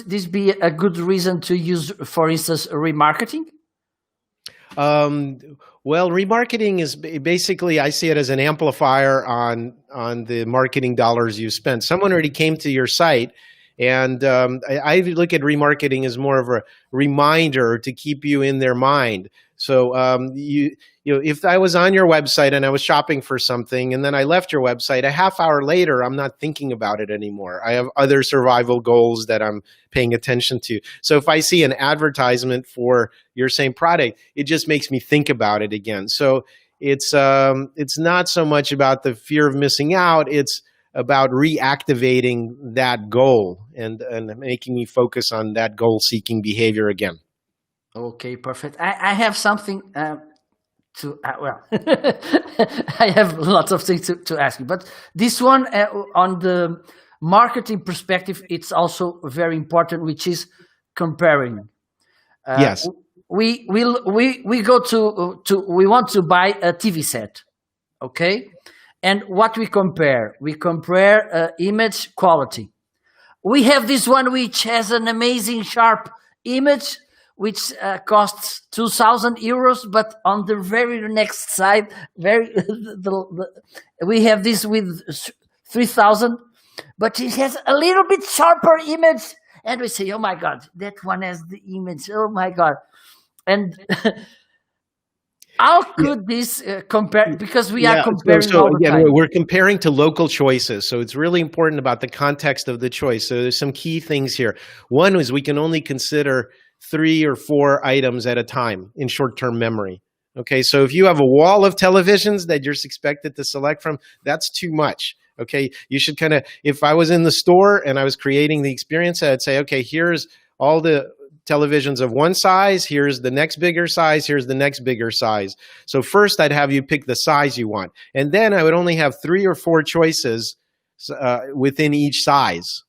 this be a good reason to use, for instance, remarketing?
Well, remarketing is basically, I see it as an amplifier on the marketing dollars you spent. Someone already came to your site, and I look at remarketing as more of a reminder to keep you in their mind. So if I was on your website and I was shopping for something and then I left your website, a half hour later, I'm not thinking about it anymore. I have other survival goals that I'm paying attention to. So if I see an advertisement for your same product, it just makes me think about it again. So it's not so much about the fear of missing out. It's about reactivating that goal and making me focus on that goal-seeking behavior again.
Okay, perfect. I have something I have lots of things to ask you, but this one on the marketing perspective, it's also very important, which is comparing.
Yes.
We go to we want to buy a TV set, okay, and what we compare? We compare image quality. We have this one which has an amazing sharp image, which costs 2,000 euros, but on the very next side, we have this with 3,000, but it has a little bit sharper image, and we say, "Oh my God, that one has the image! Oh my God!" And how could this compare? Because we are comparing all the
again,
time.
we're comparing to local choices. So it's really important about the context of the choice. So there's some key things here. One is we can only consider 3 or 4 items at a time in short-term memory. Okay, so if you have a wall of televisions that you're expected to select from, that's too much. Okay, you should kind of, if I was in the store and I was creating the experience, I'd say, okay, here's all the televisions of one size, here's the next bigger size, here's the next bigger size. So first I'd have you pick the size you want. And then I would only have 3 or 4 choices within each size.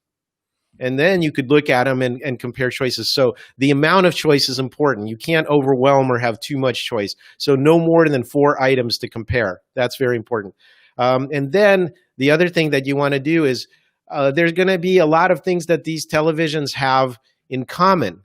And then you could look at them and compare choices. So the amount of choice is important. You can't overwhelm or have too much choice. So no more than 4 items to compare. That's very important. And then the other thing that you want to do is there's going to be a lot of things that these televisions have in common.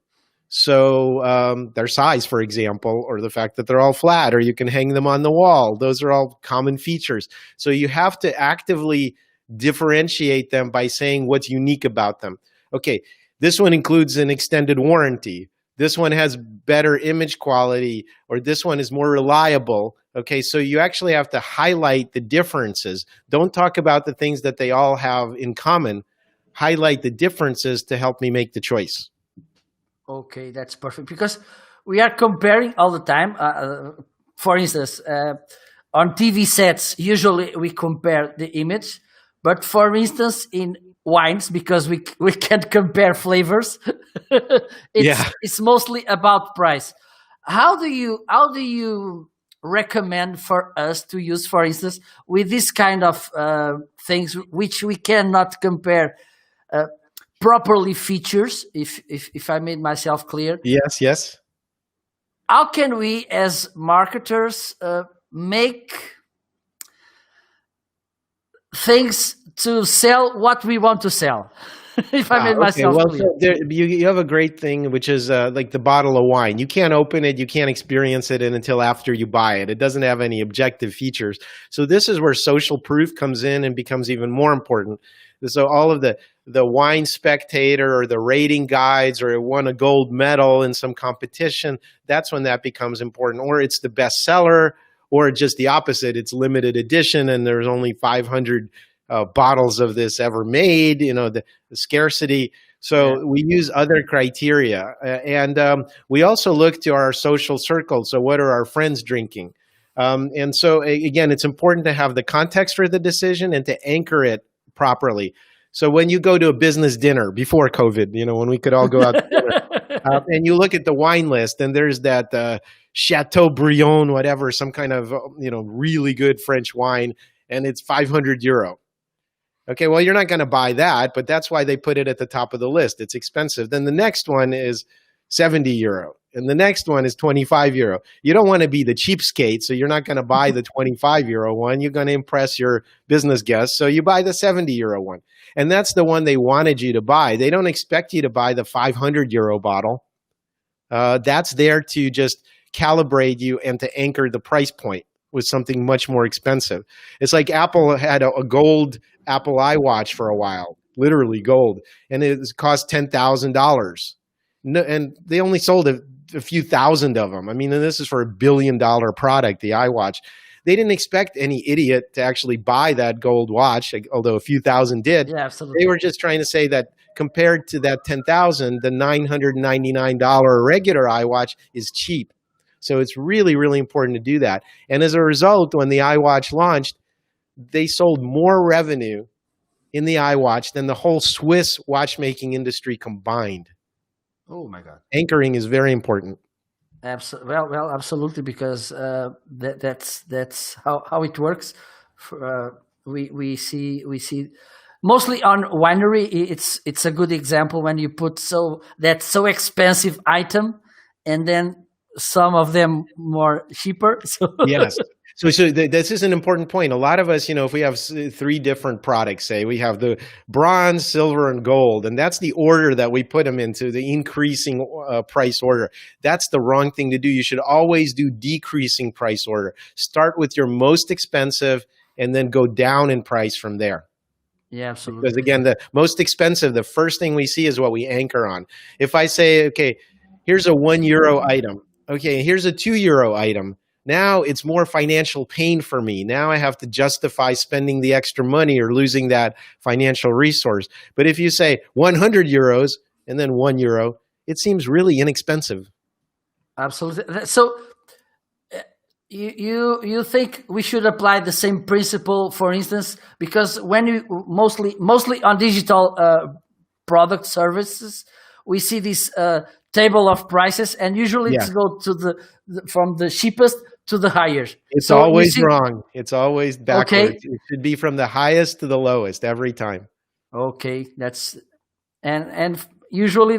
So their size, for example, or the fact that they're all flat, or you can hang them on the wall. Those are all common features. So you have to actively differentiate them by saying what's unique about them. Okay, this one includes an extended warranty. This one has better image quality, or this one is more reliable. Okay, so you actually have to highlight the differences. Don't talk about the things that they all have in common. Highlight the differences to help me make the choice.
Okay, that's perfect, because we are comparing all the time. For instance, on TV sets, usually we compare the image, but for instance, in wines, because we can't compare flavors, it's mostly about price. How do you recommend for us to use, for instance, with this kind of things which we cannot compare? Properly features, if I made myself clear.
Yes.
How can we as marketers make things to sell what we want to sell? If I made myself clear.
So you have a great thing, which is like the bottle of wine. You can't open it, you can't experience it until after you buy it. It doesn't have any objective features. So this is where social proof comes in and becomes even more important. So all of the Wine Spectator or the rating guides, or it won a gold medal in some competition, that's when that becomes important. Or it's the bestseller, or just the opposite, it's limited edition and there's only 500 bottles of this ever made, the scarcity. So we use other criteria. And we also look to our social circle. So what are our friends drinking? And so again, it's important to have the context for the decision and to anchor it properly. So when you go to a business dinner before COVID, when we could all go out to dinner, and you look at the wine list, and there's that Chateaubriand, whatever, some kind of really good French wine, and it's 500 euro. Okay, well, you're not going to buy that, but that's why they put it at the top of the list. It's expensive. Then the next one is 70 euro. And the next one is 25 euro. You don't want to be the cheapskate, so you're not going to buy the 25 euro one. You're going to impress your business guests, so you buy the 70 euro one. And that's the one they wanted you to buy. They don't expect you to buy the 500 euro bottle. That's there to just calibrate you and to anchor the price point with something much more expensive. It's like Apple had a gold Apple iWatch for a while, literally gold, and it cost $10,000. No, and they only sold a few thousand of them. I mean, and this is for $1 billion product, the iWatch. They didn't expect any idiot to actually buy that gold watch, although a few thousand did.
Yeah, absolutely.
They were just trying to say that compared to that $10,000, the $999 regular iWatch is cheap. So it's really, really important to do that. And as a result, when the iWatch launched, they sold more revenue in the iWatch than the whole Swiss watchmaking industry combined.
Oh my God!
Anchoring is very important.
Well, absolutely, because that's how it works. We see mostly on winery. It's a good example when you put that so expensive item, and then some of them more cheaper. So
Yes. This is an important point. A lot of us, if we have three different products, say we have the bronze, silver, and gold, and that's the order that we put them into, the increasing price order. That's the wrong thing to do. You should always do decreasing price order. Start with your most expensive and then go down in price from there.
yeah, absolutely.
Because again, the most expensive, the first thing we see is what we anchor on. If I say, okay, here's a €1 item. Okay, here's a €2 item. Now it's more financial pain for me. Now I have to justify spending the extra money or losing that financial resource. But if you say €100 and then €1, it seems really inexpensive.
Absolutely. So you think we should apply the same principle, for instance, because when you mostly on digital product services, we see this table of prices, and usually it's go to from the cheapest to the highest.
It's always wrong. It's always backwards.
Okay.
It should be from the highest to the lowest every time.
Okay, that's and usually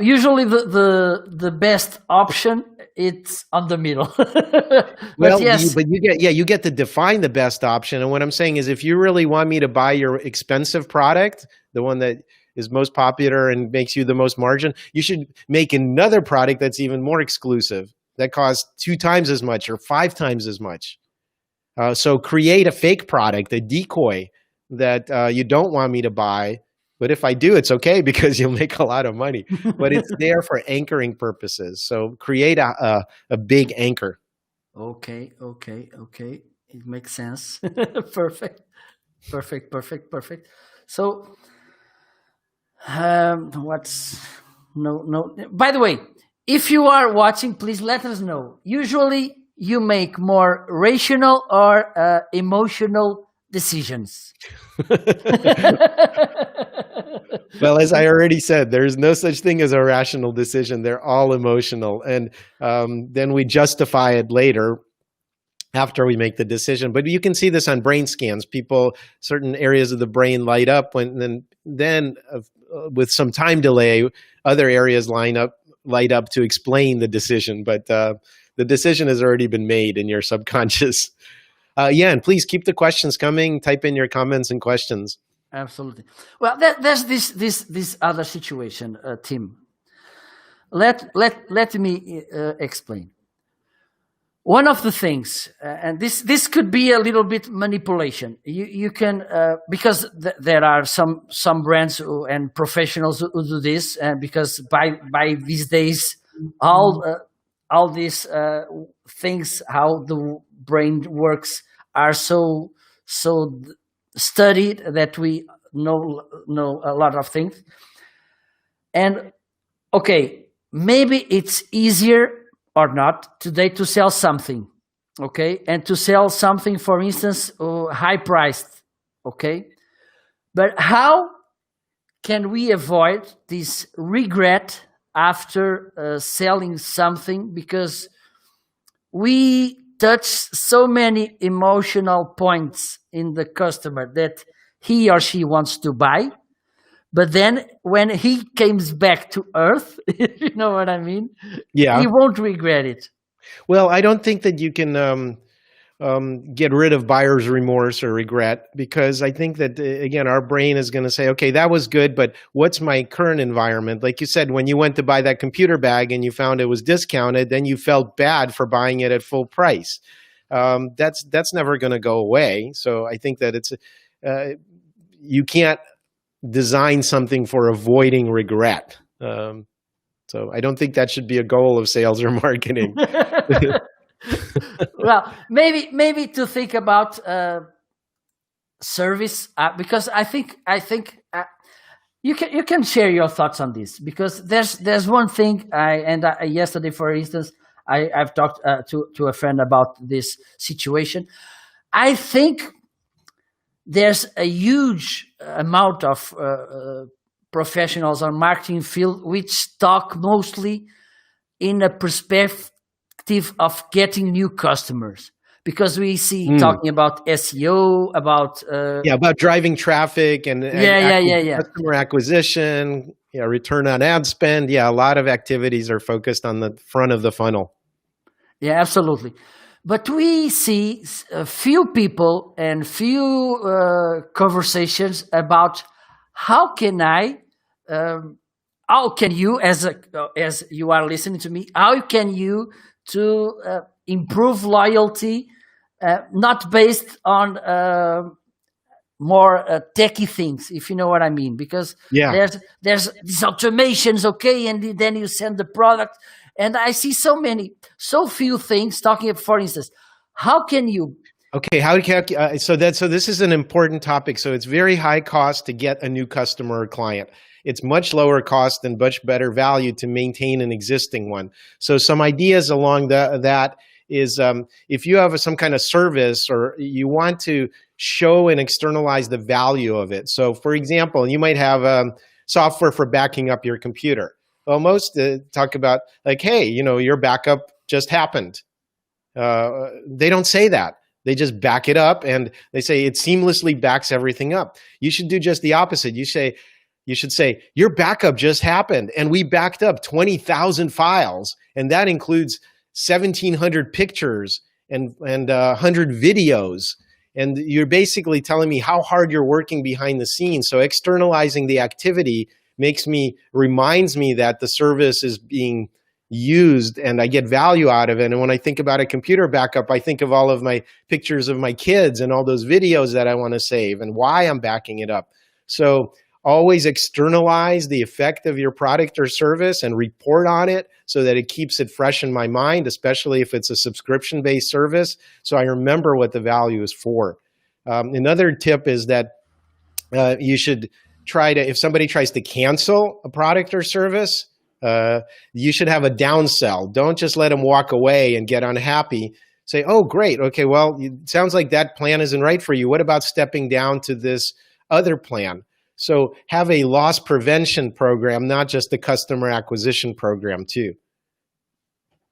usually the best option, it's on the middle.
Well,
yes,
you get to define the best option. And what I'm saying is, if you really want me to buy your expensive product, the one that is most popular and makes you the most margin, you should make another product that's even more exclusive, that costs 2 times as much or 5 times as much. So create a fake product, a decoy that you don't want me to buy. But if I do, it's okay because you'll make a lot of money. But it's there for anchoring purposes. So create a big anchor.
Okay. It makes sense. Perfect. So, no. By the way, if you are watching, please let us know. Usually, you make more rational or emotional decisions.
Well, as I already said, there's no such thing as a rational decision. They're all emotional. And then we justify it later after we make the decision. But you can see this on brain scans. Certain areas of the brain light up then with some time delay, other areas light up to explain the decision. But the decision has already been made in your subconscious. And please keep the questions coming. Type in your comments and questions.
Absolutely. Well, there's this other situation, Tim. Let me explain. One of the things, and this could be a little bit manipulation. You can because there are some brands and professionals who do this, and because by these days all these things, how the brain works, are so studied that we know a lot of things. And okay, maybe it's easier or not today to sell something, okay, and to sell something, for instance, high priced, okay, but how can we avoid this regret after selling something, because we touch so many emotional points in the customer that he or she wants to buy, but then when he comes back to earth, you know what I mean?
Yeah.
He won't regret it.
Well, I don't think that you can get rid of buyer's remorse or regret, because I think that, again, our brain is going to say, okay, that was good, but what's my current environment? Like you said, when you went to buy that computer bag and you found it was discounted, then you felt bad for buying it at full price. That's never going to go away. So I think that you can't design something for avoiding regret. So I don't think that should be a goal of sales or marketing.
Well, maybe to think about service, because I think you can share your thoughts on this, because there's one thing yesterday, for instance, I've talked to a friend about this situation. I think there's a huge amount of professionals on marketing field which talk mostly in a perspective of getting new customers, because we see talking about SEO, about
about driving traffic and
yeah.
customer acquisition, return on ad spend. Yeah, a lot of activities are focused on the front of the funnel.
Yeah, absolutely. But we see a few people and few conversations about how can you, as you are listening to me, how can you to improve loyalty, not based on more techie things, if you know what I mean, because there's these automations, okay, and then you send the product, and I see so few things talking. For instance, how can you?
Okay, so this is an important topic. So it's very high cost to get a new customer or client. It's much lower cost and much better value to maintain an existing one. So some ideas along that is if you have some kind of service or you want to show and externalize the value of it. So for example, you might have software for backing up your computer. Well, most talk about like, hey, your backup just happened. They don't say that. They just back it up and they say it seamlessly backs everything up. You should do just the opposite. You should say, your backup just happened and we backed up 20,000 files, and that includes 1,700 pictures and 100 videos. And you're basically telling me how hard you're working behind the scenes. So externalizing the activity reminds me that the service is being used and I get value out of it. And when I think about a computer backup, I think of all of my pictures of my kids and all those videos that I want to save and why I'm backing it up. So always externalize the effect of your product or service and report on it so that it keeps it fresh in my mind, especially if it's a subscription-based service, so I remember what the value is for. Another tip is that you should if somebody tries to cancel a product or service, you should have a downsell. Don't just let them walk away and get unhappy. Say, oh, great. Okay, well, it sounds like that plan isn't right for you. What about stepping down to this other plan? So have a loss prevention program, not just a customer acquisition program too.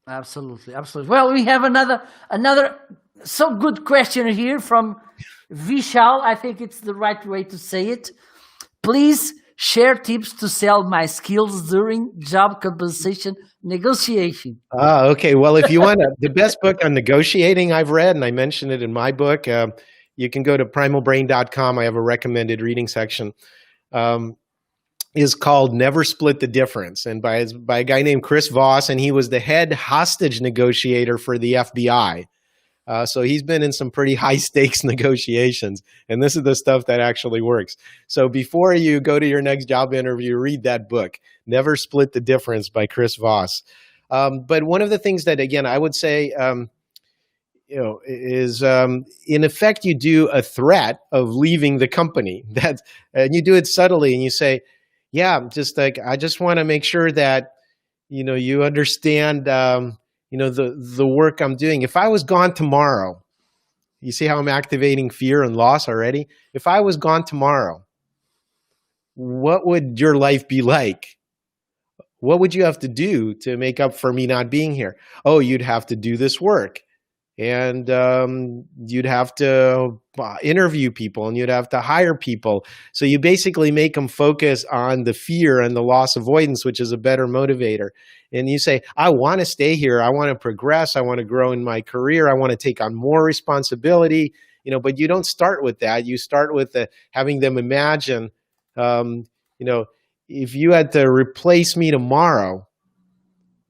Absolutely. Well, we have another so good question here from Vishal. I think it's the right way to say it. Please share tips to sell my skills during job compensation negotiation.
Okay. Well, if you want the best book on negotiating I've read, and I mentioned it in my book, you can go to primalbrain.com. I have a recommended reading section. Is called Never Split the Difference, and by a guy named Chris Voss, and he was the head hostage negotiator for the FBI. So he's been in some pretty high stakes negotiations, and this is the stuff that actually works. So before you go to your next job interview, read that book, Never Split the Difference by Chris Voss. But one of the things that, again, I would say, is in effect, you do a threat of leaving the company, and you do it subtly, and you say, yeah, just like, I just want to make sure that, you understand, the work I'm doing. If I was gone tomorrow, you see how I'm activating fear and loss already? If I was gone tomorrow, what would your life be like? What would you have to do to make up for me not being here? Oh, you'd have to do this work. And you'd have to interview people and you'd have to hire people. So you basically make them focus on the fear and the loss avoidance, which is a better motivator. And you say, I want to stay here. I want to progress. I want to grow in my career. I want to take on more responsibility. But you don't start with that. You start with having them imagine, if you had to replace me tomorrow,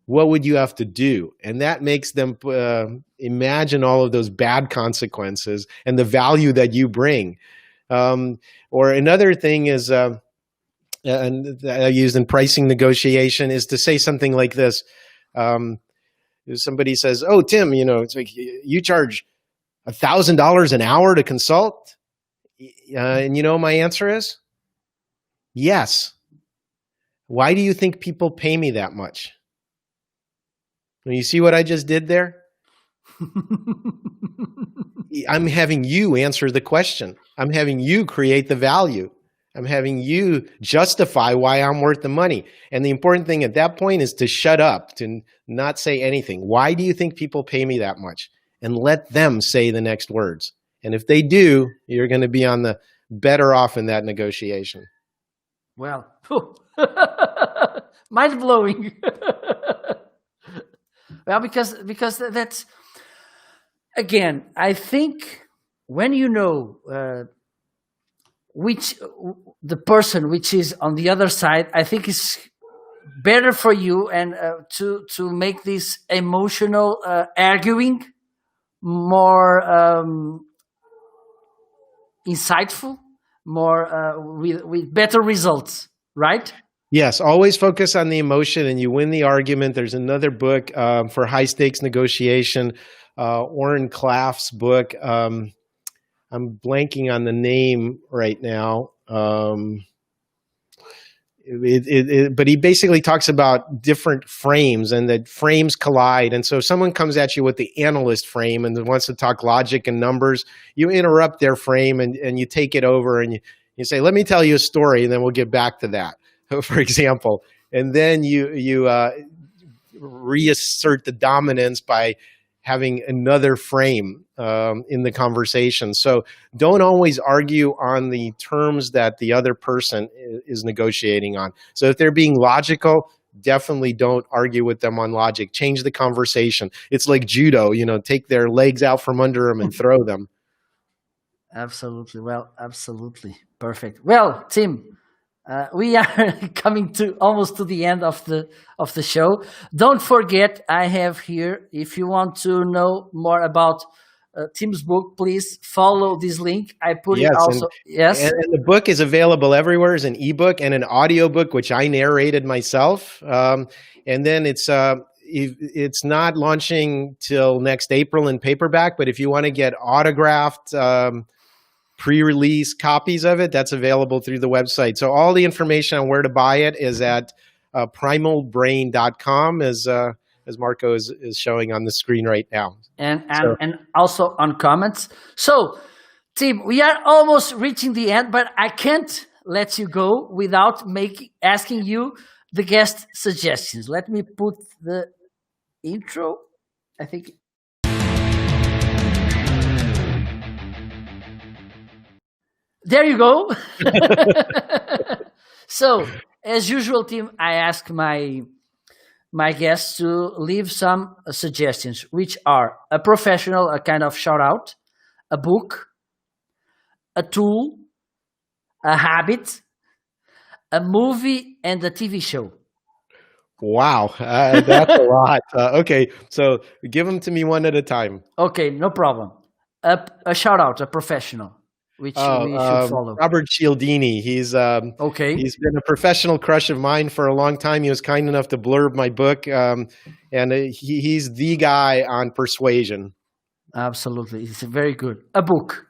what would you have to do? And that makes them imagine all of those bad consequences and the value that you bring. Or another thing is, and that I used in pricing negotiation, is to say something like this. If somebody says, oh, Tim, it's like you charge $1,000 an hour to consult. And my answer is yes. Why do you think people pay me that much? You see what I just did there? I'm having you answer the question. I'm having you create the value. I'm having you justify why I'm worth the money. And the important thing at that point is to shut up, to not say anything. Why do you think people pay me that much? and let them say the next words. And if they do, you're going to be on the better off in that negotiation.
Well, mind blowing. Well, because that's, again, I think when you know which the person which is on the other side, I think it's better for you and to make this emotional arguing more insightful, more with better results, right?
Yes, always focus on the emotion and you win the argument. There's another book for high stakes negotiation, Oren Klaff's book. I'm blanking on the name right now. But he basically talks about different frames and that frames collide. And so if someone comes at you with the analyst frame and wants to talk logic and numbers, you interrupt their frame and you take it over and you say, let me tell you a story and then we'll get back to that. For example, and then you reassert the dominance by having another frame in the conversation. So don't always argue on the terms that the other person is negotiating on. So if they're being logical, definitely don't argue with them on logic. Change the conversation. It's like judo, take their legs out from under them and throw them.
Absolutely. Well, absolutely. Perfect. Well, Tim, we are coming to almost to the end of the show. Don't forget, I have here, if you want to know more about Tim's book, please follow this link. I put it also. Yes.
And the book is available everywhere as an ebook and an audiobook, which I narrated myself. And then it's not launching till next April in paperback, but if you want to get autographed pre-release copies of it, that's available through the website. So all the information on where to buy it is at primalbrain.com, as Marco is showing on the screen right now.
And also on comments. So, Tim, we are almost reaching the end, but I can't let you go without asking you the guest suggestions. Let me put the intro, I think. There you go. So, as usual, Tim, I ask my guests to leave some suggestions, which are a professional, a kind of shout out, a book, a tool, a habit, a movie, and a TV show.
Wow, that's a lot. Okay, so give them to me one at a time.
Okay, no problem. A shout out, a professional. Which we should follow.
Robert Cialdini. He's
okay.
He's been a professional crush of mine for a long time. He was kind enough to blurb my book, and he's the guy on persuasion.
Absolutely, it's very good. A book.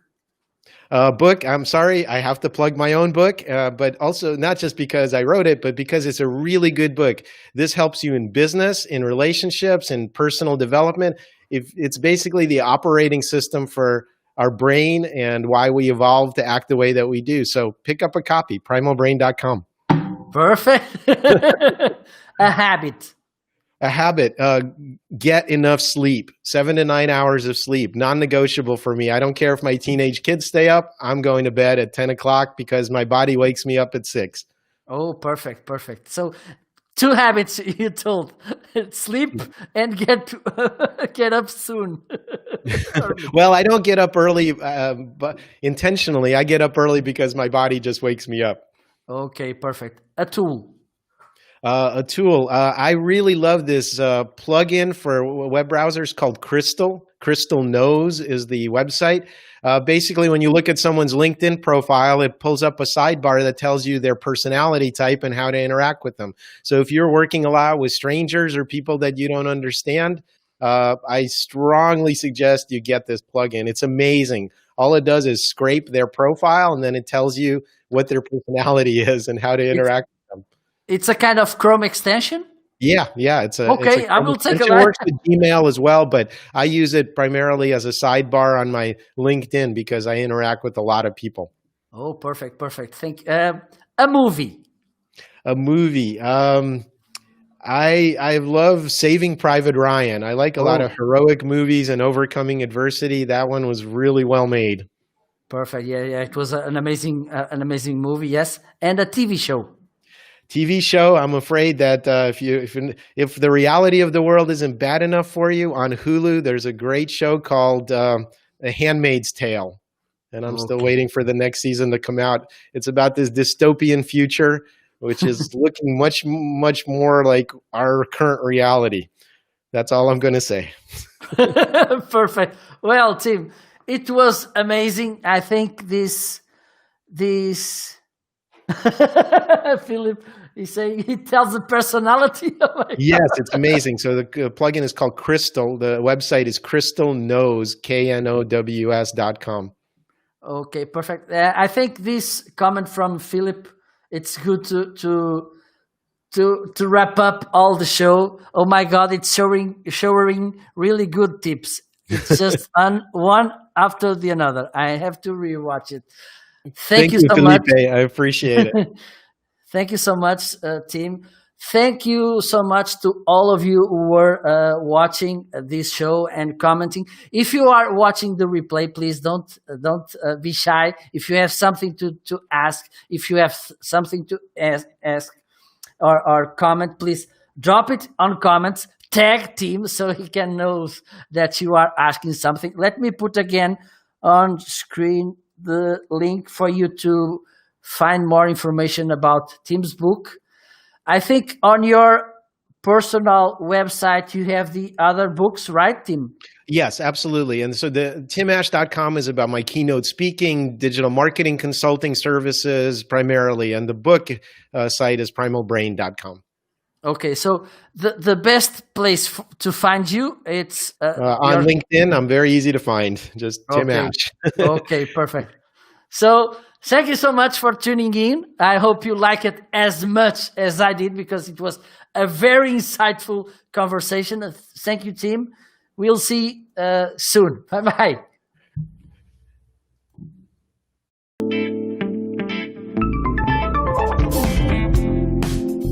Book. I'm sorry, I have to plug my own book, but also not just because I wrote it, but because it's a really good book. This helps you in business, in relationships, in personal development. It's basically the operating system for our brain and why we evolved to act the way that we do. So pick up a copy, primalbrain.com.
Perfect. A habit.
A habit, get enough sleep, 7 to 9 hours of sleep, non-negotiable for me. I don't care if my teenage kids stay up. I'm going to bed at 10 o'clock because my body wakes me up at 6.
Oh, perfect. Perfect. So 2 habits you told: sleep and get up soon.
Well, I don't get up early, but intentionally, I get up early because my body just wakes me up.
Okay, perfect. A tool.
I really love this plugin for web browsers called Crystal. Crystal Knows is the website. Basically, when you look at someone's LinkedIn profile, it pulls up a sidebar that tells you their personality type and how to interact with them. So if you're working a lot with strangers or people that you don't understand, I strongly suggest you get this plugin. It's amazing. All it does is scrape their profile, and then it tells you what their personality is and how to interact with them.
It's a kind of Chrome extension?
Yeah.
Okay, I will take a look.
It works with Gmail as well, but I use it primarily as a sidebar on my LinkedIn because I interact with a lot of people.
Oh, perfect. A movie.
A movie. I love Saving Private Ryan. I like a lot
Oh,
of heroic movies and overcoming adversity. That one was really well made.
perfect. Yeah, yeah. It was an amazing movie. Yes, and a TV show.
TV show. I'm afraid that if the reality of the world isn't bad enough for you, on Hulu, there's a great show called The Handmaid's Tale, and I'm still
Okay.
waiting for the next season to come out. It's about this dystopian future, which is looking much more like our current reality. That's all I'm going to say.
Perfect. Well, Tim, it was amazing. I think this Philip is saying he tells the personality. Oh my
Yes, it's amazing. So the plugin is called Crystal. The website is crystalknows, KNOWS.com.
Okay, perfect. I think this comment from Philip, it's good to wrap up all the show. Oh my God, it's showing really good tips. It's just one after the other. I have to rewatch it. Thank you so much.
Felipe. I appreciate it.
Thank you so much, team. Thank you so much to all of you who were watching this show and commenting. If you are watching the replay, please don't be shy. If you have something to ask, if you have something to ask or comment, please drop it on comments. Tag Tim so he can know that you are asking something. Let me put again on screen the link for you to find more information about Tim's book. I think on your personal website you have the other books, right, Tim?
Yes, absolutely. And so the timash.com is about my keynote speaking, digital marketing consulting services primarily, and the book site is primalbrain.com.
Okay, so the best place to find you, it's
on LinkedIn. I'm very easy to find. Just Tim Ash.
Okay, perfect. So thank you so much for tuning in. I hope you like it as much as I did because it was a very insightful conversation. Thank you, Tim. We'll see soon. Bye-bye.